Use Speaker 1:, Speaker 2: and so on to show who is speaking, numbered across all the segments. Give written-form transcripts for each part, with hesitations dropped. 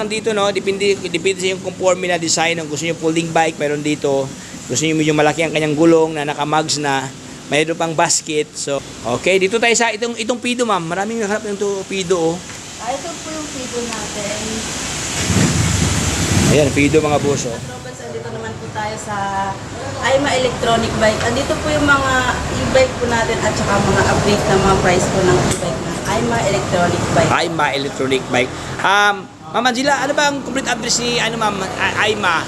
Speaker 1: lang dito, no? Depende sa yung conforme na design. Kung gusto niyo folding bike, mayroon dito. Gusto niyo medyo malaki ang kanyang gulong na naka-mugs na. Mayroon pang basket. So, okay, dito tayo sa itong Fido, ma'am. Maraming nahanap ng Fido, oh.
Speaker 2: Ito po yung Fido natin.
Speaker 1: Ayan, Fido mga boss, oh.
Speaker 2: Katrobas, andito naman po tayo sa Aima Electronic Bike. Andito po yung mga e-bike po natin at saka mga update na mga price po ng e-bike na Aima Electronic Bike.
Speaker 1: Aima Electronic Bike. Ma'am Angela, ano ba ang complete address ni ma'am Aima?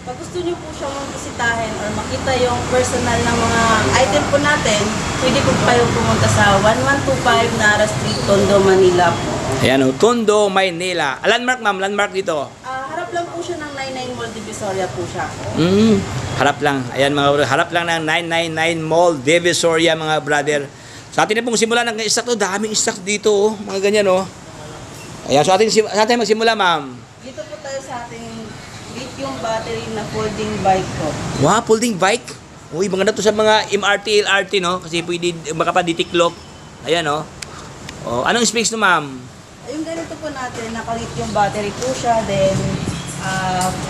Speaker 2: Pag gusto nyo po siyang bisitahin or makita yung personal na mga item po natin, pwede po kayong pumunta sa 1125 Nara Street, Tondo, Manila po.
Speaker 1: Ayan, oh, Tondo, Maynila. Landmark, ma'am, landmark dito.
Speaker 2: Harap lang po siya ng 99 Mall Divisoria po siya.
Speaker 1: Harap lang. Ayan mga brother, harap lang ng 999 Mall Divisoria mga brother. Sa atin na pong simula ng stock to, daming stock dito, oh, mga ganyan, oh. Ayan, so atin magsimula, ma'am.
Speaker 2: Dito po tayo sa ating lithium battery na folding bike po.
Speaker 1: Wow, folding bike. Uy, mga na to sa mga MRT, LRT, no? Kasi pwede makapaditiklock. Ayan, oh. Oh, anong specs no, ma'am?
Speaker 2: Yung ganito po natin, naka-lithium battery po siya, then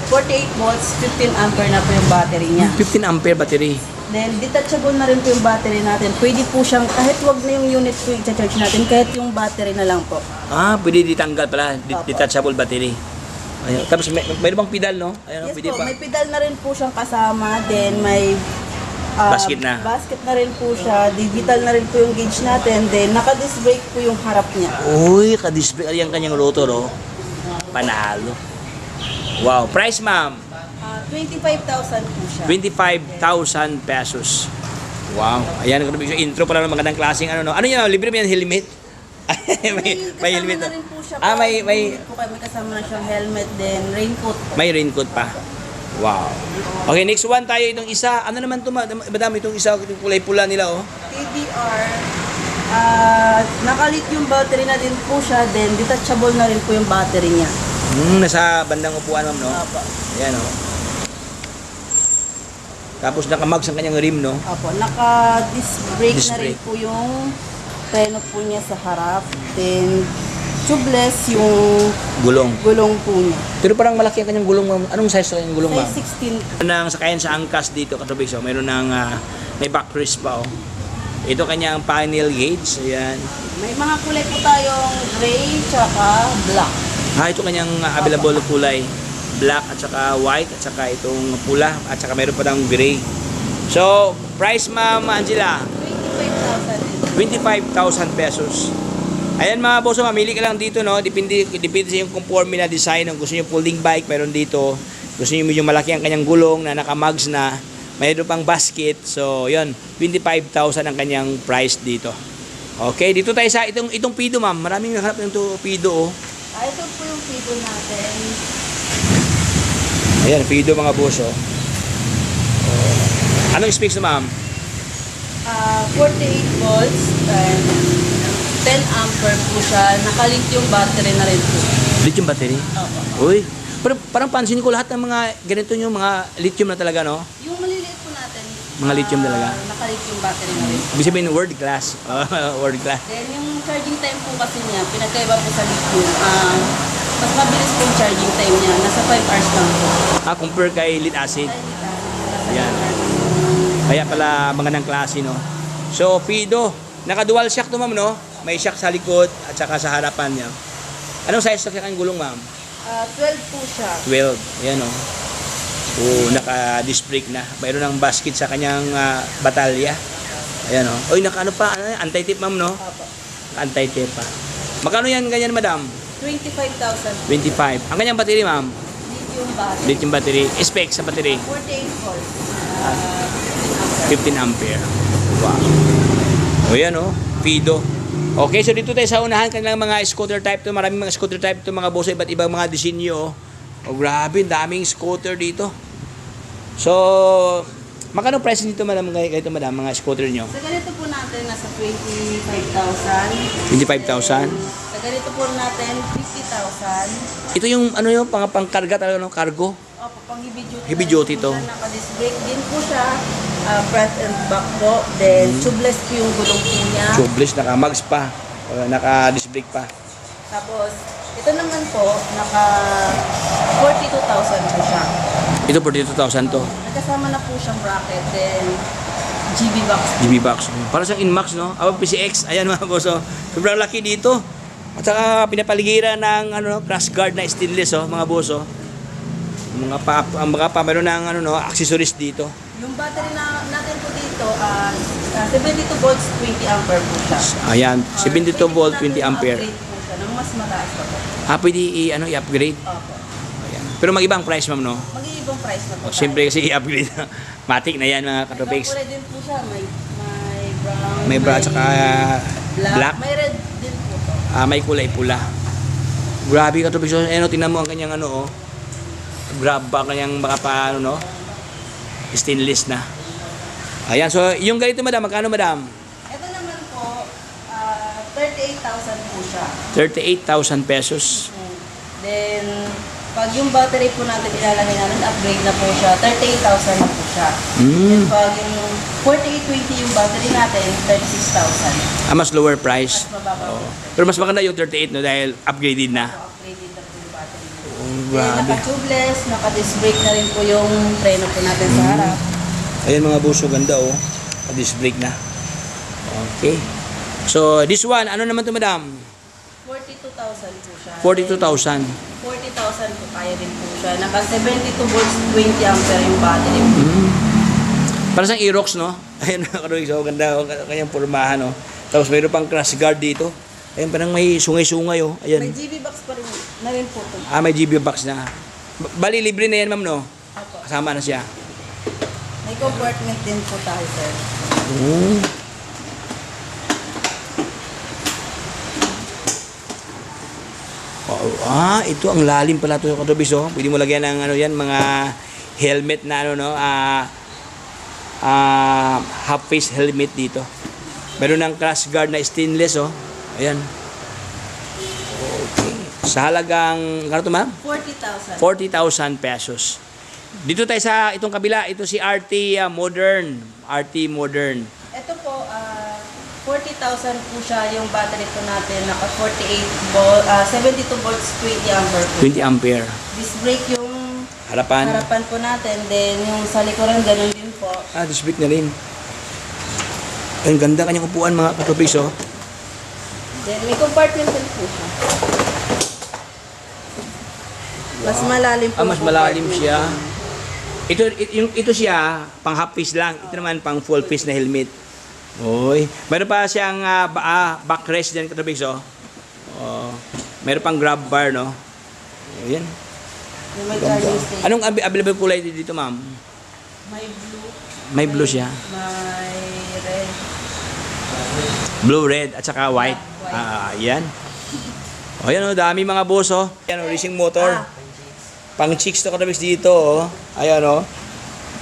Speaker 2: 48 volts, 15 ampere na po yung battery niya.
Speaker 1: 15 ampere battery.
Speaker 2: Then detachable na rin po yung battery natin. Pwede po siyang, kahit wag na yung unit po i-charge natin, kahit yung battery na lang po.
Speaker 1: Pwede ditanggal pala, detachable battery. Ayun. Tapos mayroon bang pedal, no? Ayun,
Speaker 2: Yes
Speaker 1: pwede
Speaker 2: po,
Speaker 1: pa.
Speaker 2: may pedal na rin po siyang kasama, then may
Speaker 1: Basket na.
Speaker 2: basket na rin po siya, digital na rin po yung gauge natin, then naka-disc brake po yung harap niya.
Speaker 1: Uy, ka-display yung kanyang rotor, oh. Panalo. Wow, price, ma'am?
Speaker 2: 25,000 po siya.
Speaker 1: 25,000 pesos. Wow. Ayan, intro pala ng magandang klaseng ano, no? Ano yun, libre mo yan, helmet? may helmet.
Speaker 2: Kasama na rin po siya.
Speaker 1: May
Speaker 2: kasama na siyang helmet, then raincoat po.
Speaker 1: may raincoat pa. Wow. Okay, next one tayo. Itong isa, ano naman ito, madami itong isa, itong kulay pula nila, oh.
Speaker 2: TDR, naka-lithium battery na din po siya, then detachable na rin po yung battery niya.
Speaker 1: Nasa bandang upuan, ma'am, no?
Speaker 2: Opo.
Speaker 1: Ayan, oh. Tapos nakamags ang kanyang rim, no?
Speaker 2: Opo, naka-disc brake
Speaker 1: Disc
Speaker 2: na rin
Speaker 1: brake.
Speaker 2: po yung preno po niya sa harap, then tubeless yung
Speaker 1: Gulong.
Speaker 2: gulong po niya.
Speaker 1: Pero parang malaki ang kanyang gulong, ma'am. Anong size sa kanyang gulong, ma'am?
Speaker 2: Size 16.
Speaker 1: Nang sakayan sa angkas dito, katubig, so mayroon ng may back rest pa, oh. Ito kanyang panel gauge, ayan.
Speaker 2: May mga kulay po tayong gray tsaka black.
Speaker 1: Ito kanyang available kulay. Black at saka white at saka itong pula at saka mayroon pa ng gray. So, price, ma'am Angela? 25,000 pesos. Ayan mga boss, mamili ka lang dito, no? Depende sa yung conforme na design. Kung gusto niyo folding bike, mayroon dito. Gusto niyo medyo malaki ang kanyang gulong na naka-mugs na. Mayroon pang basket. So, yun, 25,000 ang kanyang price dito. Okay, dito tayo sa itong Fido, ma'am. Maraming nahanap ng Fido, oh.
Speaker 2: Ito po yung Fido natin.
Speaker 1: Ayan, Fido mga boss, oh. Anong specs na, ma'am?
Speaker 2: 48 volts and 10 ampere po siya. Naka-lithium battery na rin po.
Speaker 1: Lithium battery?
Speaker 2: Opo.
Speaker 1: Uy, parang pansin ko lahat ng mga ganito yung mga lithium na talaga, no?
Speaker 2: Yung maliliit po natin,
Speaker 1: Mga lithium talaga?
Speaker 2: naka-lithium battery na rin.
Speaker 1: Ibig sabihin, world class. World class.
Speaker 2: Then yung charging time po kasi niya, pinagkaiba po sa lithium. Mas mabilis po yung charging time niya. Nasa 5 hours lang po.
Speaker 1: Compare kay lead acid. Ayan. Kaya pala magandang klase, no? So, Fido. Naka-dual shock to, ma'am, no? May shock sa likod at saka sa harapan niya. Anong size sa kanyang gulong, ma'am?
Speaker 2: 12 po siya.
Speaker 1: 12. Ayan, oh. Naka-disc brake na. Mayroon ng basket sa kanyang batalya. Ayan, oh. Uy, naka-ano pa? Anti-tip, ma'am, no?
Speaker 2: Opo.
Speaker 1: Anti-tip pa. Magkano yan ganyan, madam?
Speaker 2: 25,000.
Speaker 1: 25. Ang kanyang battery, ma'am?
Speaker 2: Lithium battery.
Speaker 1: Lithium battery. Specs sa battery?
Speaker 2: 48 volts.
Speaker 1: 15 ampere. Wow. O yan, oh. Fido. Okay, so dito tayo sa unahan kanilang mga scooter type to. Maraming mga scooter type to, mga boss, iba't ibang mga disenyo, oh. Oh, grabe, daming scooter dito. So, magkano price nito, madam, ganito, madam, mga scooter nyo?
Speaker 2: Sa ganito po natin, nasa 25,000.
Speaker 1: 25,000.
Speaker 2: Sa ganito po natin, 50,000.
Speaker 1: Ito yung, ano yung, pangkarga talaga, no? Cargo.
Speaker 2: Opo, pang heavy duty.
Speaker 1: Heavy duty to.
Speaker 2: Naka-disc brake din po siya. Front and back po. Then, tubeless po yung gulong po niya.
Speaker 1: Tubeless, naka-mugs pa. Naka-disc brake pa.
Speaker 2: Tapos, Ito naman po, naka 42,000 po siya.
Speaker 1: Ito 42,000 to.
Speaker 2: Nagkasama na po siyang bracket, then GB box.
Speaker 1: GB box. Para siyang Inmax, no? PCX. Ayan mga boss, oh. Sobrang laki dito. At saka pinapaligiran ng crash guard na stainless, oh, mga boss, oh. Ang mga pa meron ng accessories dito.
Speaker 2: Yung battery natin po dito, 72 volts, 20 ampere po siya.
Speaker 1: Ayan,
Speaker 2: Or
Speaker 1: 72 volt, 20 ampere.
Speaker 2: Upgrade po siya ng mas mataas pa po.
Speaker 1: Pwede i-upgrade.
Speaker 2: Opo.
Speaker 1: Ayan. Pero mag-ibang price, ma'am, no?
Speaker 2: Mag-iibang price na po.
Speaker 1: Siyempre kasi i-upgrade. Matic na yan, mga katopics.
Speaker 2: Kulay din po siya. May brown.
Speaker 1: May brown, tsaka black.
Speaker 2: May red din po to.
Speaker 1: May kulay pula. Grabe katopics. So, tingnan mo ang kanyang grab ba kanyang baka pa stainless na. Ayan, so yung ganito madam, magkano madam?
Speaker 2: Ito naman po, 38,000 po siya.
Speaker 1: 38,000 pesos.
Speaker 2: Then, pag yung battery po natin ilalagay natin, upgrade na po siya, 38,000 na po siya. Then, pag yung 4820 yung battery natin, 36,000.
Speaker 1: Mas lower price.
Speaker 2: Mas mababa po.
Speaker 1: Pero mas maganda yung 38 dahil upgraded na.
Speaker 2: Upgraded na po yung battery.
Speaker 1: Oh,
Speaker 2: Then,
Speaker 1: grabe.
Speaker 2: naka-tubeless, naka-disc brake na rin po yung preno po natin sa harap.
Speaker 1: Ayan mga buso, ganda oh. Disc brake na. Okay. So, this one, ano naman to madam?
Speaker 2: 42,000 po siya.
Speaker 1: 42,000.
Speaker 2: 40,000 po kaya din po siya. Naka 72 volts, 20 ampere yung battery.
Speaker 1: Para sa Aerox, no? Ayan mga karoig, so ganda oh, kanyang pormahan, no? Tapos mayroon pang crash guard dito. Ayan, parang may sungay-sungay, oh.
Speaker 2: May
Speaker 1: Ayan.
Speaker 2: GB box pa rin na rin po ito.
Speaker 1: May GB box na. Bali, libre na yan, ma'am, no?
Speaker 2: Opo.
Speaker 1: Kasama na siya.
Speaker 2: May compartment din po tayo, sir.
Speaker 1: Ito ang lalim pala ito, katubis, oh. Pwede mo lagyan ng yan, mga helmet na half face helmet dito. Meron ng crash guard na stainless, oh. Ayan. Okay. Sa halagang, kano ito, ma'am?
Speaker 2: 40,000.
Speaker 1: 40,000 pesos. Dito tayo sa itong kabila, ito si RT Modern. RT Modern.
Speaker 2: Ito po, 40,000 po siya yung battery po natin. Naka 48 volt, 72 volts, 20 ampere po.
Speaker 1: 20 ampere.
Speaker 2: Disc brake yung
Speaker 1: Harapan.
Speaker 2: harapan po natin. Then yung sa likuran, ganun din po.
Speaker 1: Disc brake na rin. Ang ganda kanyang upuan, mga katubis, oh.
Speaker 2: Then may compartment din po siya. Mas malalim po.
Speaker 1: Mas malalim siya. Ito siya, pang half face lang. Ito naman, pang full face na helmet. Oy. Meron pa siyang backrest din, katubis, oh. Meron pang grab bar, no? Ayan.
Speaker 2: Yung may charging station.
Speaker 1: Anong available kulay dito, ma'am?
Speaker 2: May blue.
Speaker 1: May blue siya.
Speaker 2: May red.
Speaker 1: Blue, red, at saka white. Ayan. Ayan, oh, dami mga boss, oh. Ayan, oh, racing motor. Pang chicks to katubis dito, oh. Ayan, oh.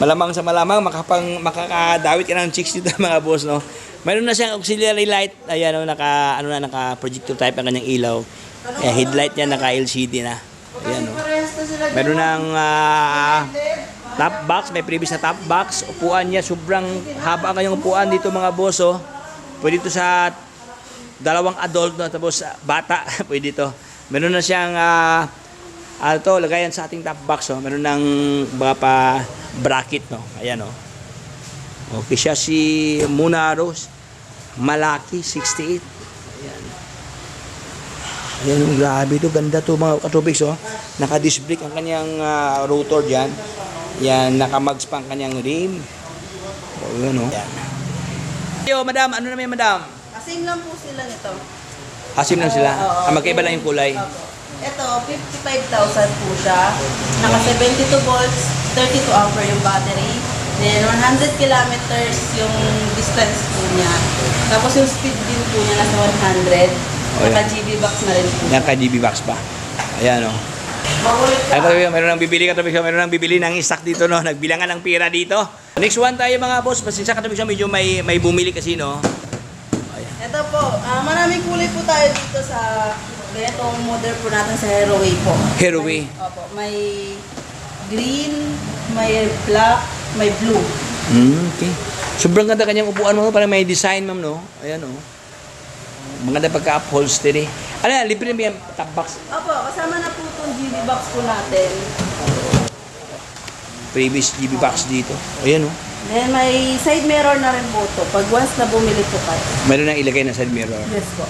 Speaker 1: Malamang sa malamang makakadawit ka ng chicks dito, mga boss, no. Mayroon na siyang auxiliary light. Ayan, oh, naka projector type ang kanyang ilaw. Headlight niya naka LCD na. Ayan, oh. Meron ng top box, may previous na top box. Upuan niya, sobrang haba ang kanyang upuan dito, mga boss, oh. Pwede ito sa dalawang adult, no, tapos bata, pwede ito. Meron na siyang lagayan sa ating top box, oh. Meron ng baka pa bracket, no. Ayan, oh. Okay siya, si Munaros Malaki 68. Ayan. Ayan, oh, grabe to, ganda to, mga katubigs, oh. Naka-disc brake ang kanyang rotor diyan. Yan, naka-mags pa ang kanyang rim. Oh, yun, oh. Ayan. Yo, madam, ano naman, madam?
Speaker 2: Same lang po sila nito.
Speaker 1: Asim lang sila.
Speaker 2: Oo.
Speaker 1: Magkaiba lang yung kulay.
Speaker 2: Opo. Ito, 55,000 po siya. Naka 72 volts, 32 ampere yung battery. Then 100 kilometers yung distance po niya. Tapos yung speed din po niya nasa 100. Naka GB box na rin po.
Speaker 1: Naka-GB box pa. Ayan, oh.
Speaker 2: Makulit ka.
Speaker 1: Ay, meron nang bibili meron nang bibili ng stock dito, no. Nagbilangan ng pira dito. Next one tayo, mga boss. Pasensya ka medyo may bumili kasi, no.
Speaker 2: Ito po, maraming kulay po tayo dito sa ganitong model po natin sa Heroway po.
Speaker 1: Heroway.
Speaker 2: Opo, may green, may black, may blue.
Speaker 1: Okay. Sobrang ganda kanyang upuan mo, parang may design, ma'am, no. Ayan, oh. Maganda pagka-upholstery. Ano yan, libre na ba yung top box?
Speaker 2: Opo, kasama na po itong GB box po natin.
Speaker 1: Previous GB box dito. Ayan oh.
Speaker 2: Then may side mirror na rin po ito. Pag once na bumili po kayo.
Speaker 1: Meron nang ilagay na side mirror.
Speaker 2: Yes po.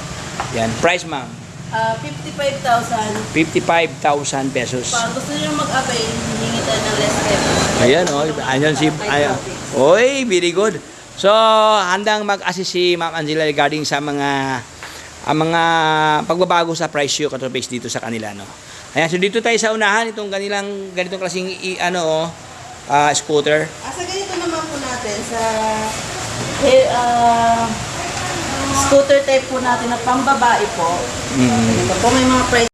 Speaker 1: Yan. Price ma'am,
Speaker 2: 55,000.
Speaker 1: 55,000 pesos.
Speaker 2: Pag gusto nyo mag-avail, hihingi tayo ng less rate.
Speaker 1: Ayan oh. Ayan si... Ayan. Oy, very good. So, handang mag-assist si Ma'am Angela regarding sa mga pagbabago sa price yung base dito sa kanila, no. Ayan, so dito tayo sa unahan itong ganitong klaseng scooter.
Speaker 2: Sa ganito naman po natin sa scooter type po natin na pambabae po. Ito po may mga price